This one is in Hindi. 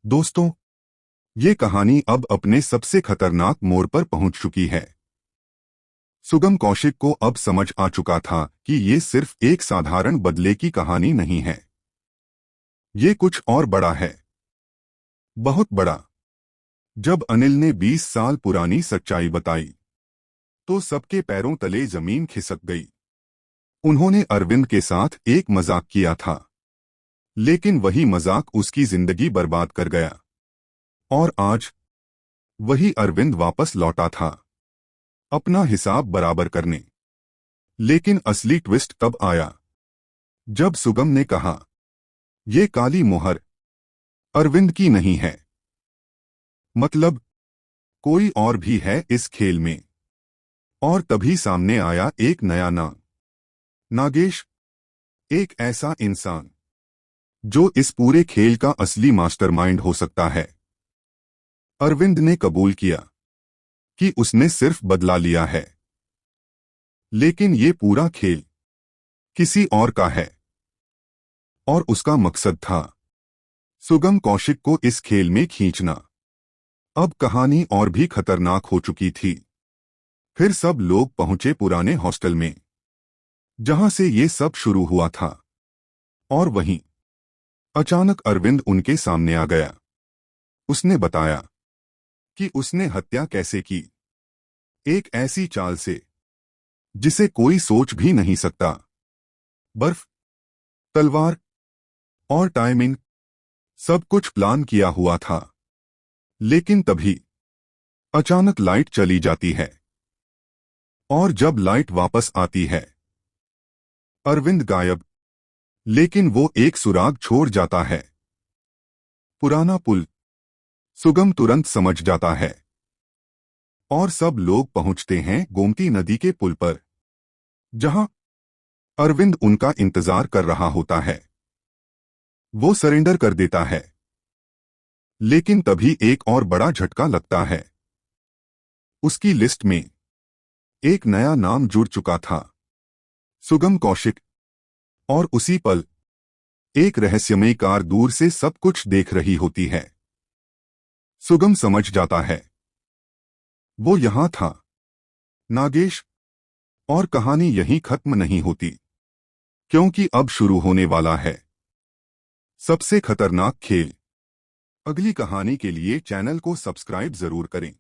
दोस्तों, ये कहानी अब अपने सबसे खतरनाक मोड़ पर पहुंच चुकी है। सुगम कौशिक को अब समझ आ चुका था कि ये सिर्फ एक साधारण बदले की कहानी नहीं है। ये कुछ और बड़ा है, बहुत बड़ा। जब अनिल ने 20 साल पुरानी सच्चाई बताई, तो सबके पैरों तले जमीन खिसक गई। उन्होंने अरविंद के साथ एक मजाक किया था, लेकिन वही मजाक उसकी जिंदगी बर्बाद कर गया। और आज वही अरविंद वापस लौटा था, अपना हिसाब बराबर करने। लेकिन असली ट्विस्ट तब आया, जब सुगम ने कहा, ये काली मोहर अरविंद की नहीं है। मतलब कोई और भी है इस खेल में। और तभी सामने आया एक नया नाम, नागेश। एक ऐसा इंसान जो इस पूरे खेल का असली मास्टरमाइंड हो सकता है। अरविंद ने कबूल किया कि उसने सिर्फ बदला लिया है, लेकिन ये पूरा खेल किसी और का है। और उसका मकसद था सुगम कौशिक को इस खेल में खींचना। अब कहानी और भी खतरनाक हो चुकी थी। फिर सब लोग पहुंचे पुराने हॉस्टल में, जहां से ये सब शुरू हुआ था। और वहीं अचानक अरविंद उनके सामने आ गया। उसने बताया कि उसने हत्या कैसे की, एक ऐसी चाल से जिसे कोई सोच भी नहीं सकता। बर्फ, तलवार और टाइमिंग, सब कुछ प्लान किया हुआ था। लेकिन तभी अचानक लाइट चली जाती है, और जब लाइट वापस आती है, अरविंद गायब। लेकिन वो एक सुराग छोड़ जाता है, पुराना पुल। सुगम तुरंत समझ जाता है, और सब लोग पहुंचते हैं गोमती नदी के पुल पर, जहां अरविंद उनका इंतजार कर रहा होता है। वो सरेंडर कर देता है, लेकिन तभी एक और बड़ा झटका लगता है। उसकी लिस्ट में एक नया नाम जुड़ चुका था, सुगम कौशिक। और उसी पल एक रहस्यमयी कार दूर से सब कुछ देख रही होती है। सुगम समझ जाता है, वो यहां था, नागेश। और कहानी यहीं खत्म नहीं होती, क्योंकि अब शुरू होने वाला है सबसे खतरनाक खेल। अगली कहानी के लिए चैनल को सब्सक्राइब जरूर करें।